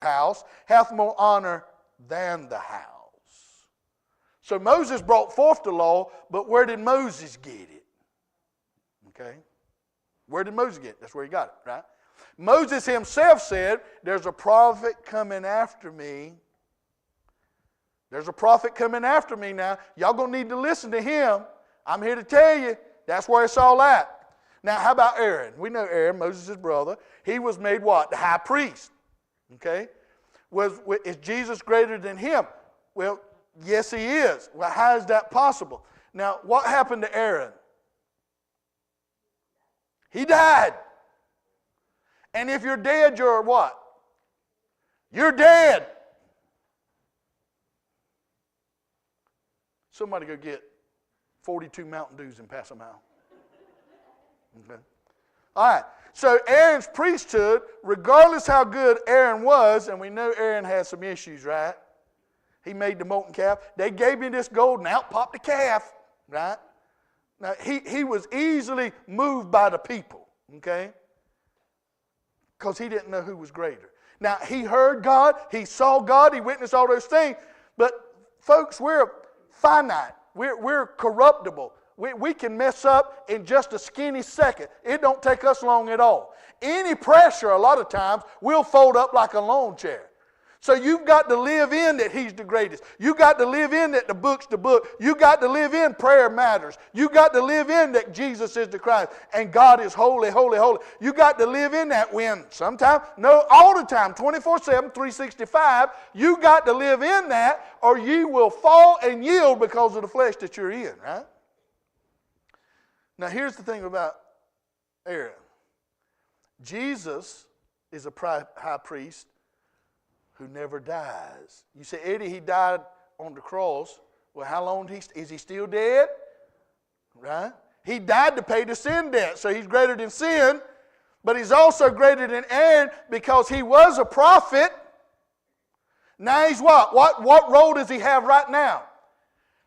house hath more honor than the house. So Moses brought forth the law, but where did Moses get it? Okay? Where did Moses get it? That's where he got it, right? Moses himself said, there's a prophet coming after me. There's a prophet coming after me now. Y'all going to need to listen to him. I'm here to tell you, that's where it's all at. Now, how about Aaron? We know Aaron, Moses' brother. He was made what? The high priest. Okay? Is Jesus greater than him? Well, yes, he is. Well, how is that possible? Now, what happened to Aaron? He died. And if you're dead, you're what? You're dead. Somebody go get 42 Mountain Dews and pass them out. Okay. All right. So Aaron's priesthood, regardless how good Aaron was, and we know Aaron had some issues, right? He made the molten calf. They gave him this gold, and out popped the calf, right? Now, he was easily moved by the people, okay? Because he didn't know who was greater. Now, he heard God, he saw God, he witnessed all those things, but folks, we're finite. We're corruptible. We can mess up in just a skinny second. It don't take us long at all. Any pressure, a lot of times, we'll fold up like a lawn chair. So you've got to live in that he's the greatest. You've got to live in that the book's the book. You've got to live in prayer matters. You've got to live in that Jesus is the Christ and God is holy, holy, holy. You've got to live in that when sometimes, no, all the time, 24/7, 365, you've got to live in that or you will fall and yield because of the flesh that you're in, right? Now here's the thing about Aaron. Jesus is a high priest who never dies. You say, Eddie, he died on the cross. Well, how long is he still dead? Right? He died to pay the sin debt, so he's greater than sin, but he's also greater than Aaron because he was a prophet. Now he's what? What role does he have right now?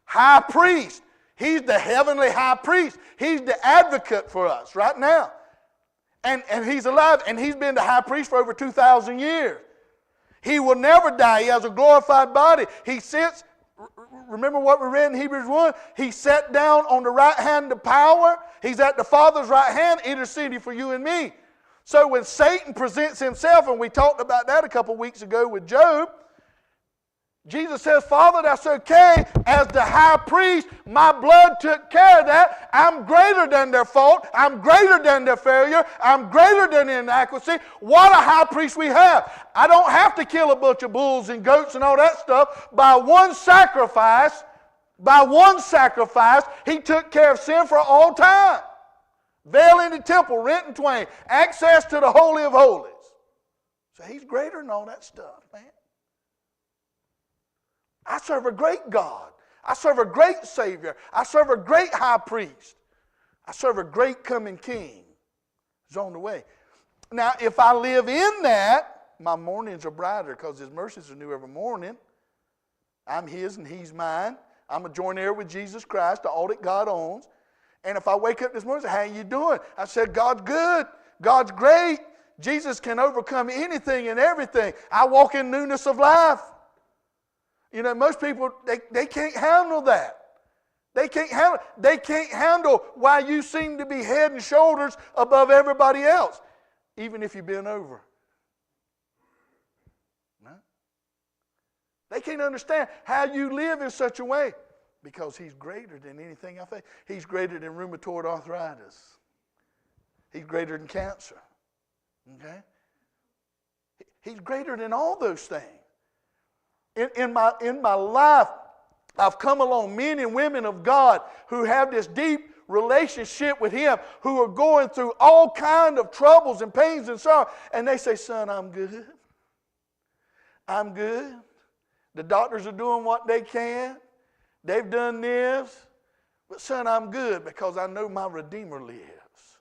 High priest. He's the heavenly high priest. He's the advocate for us right now. And he's alive, and he's been the high priest for over 2,000 years. He will never die. He has a glorified body. He sits, remember what we read in Hebrews 1? He sat down on the right hand of power. He's at the Father's right hand, interceding for you and me. So when Satan presents himself, and we talked about that a couple weeks ago with Job, Jesus says, Father, that's okay. As the high priest, my blood took care of that. I'm greater than their fault. I'm greater than their failure. I'm greater than their inadequacy. What a high priest we have. I don't have to kill a bunch of bulls and goats and all that stuff. By one sacrifice, he took care of sin for all time. Veil in the temple, rent in twain, access to the Holy of Holies. So he's greater than all that stuff, man. I serve a great God. I serve a great Savior. I serve a great high priest. I serve a great coming King. He's on the way. Now, if I live in that, my mornings are brighter because His mercies are new every morning. I'm His and He's mine. I'm a joint heir with Jesus Christ, all that God owns. And if I wake up this morning and say, how you doing? I said, God's good. God's great. Jesus can overcome anything and everything. I walk in newness of life. You know, most people, they can't handle that. They can't handle why you seem to be head and shoulders above everybody else, even if you've been over. No? They can't understand how you live in such a way because He's greater than anything I face. He's greater than rheumatoid arthritis. He's greater than cancer. Okay? He's greater than all those things. In my life, I've come along men and women of God who have this deep relationship with Him, who are going through all kinds of troubles and pains and sorrow, and they say, son, I'm good. I'm good. The doctors are doing what they can. They've done this. But son, I'm good because I know my Redeemer lives.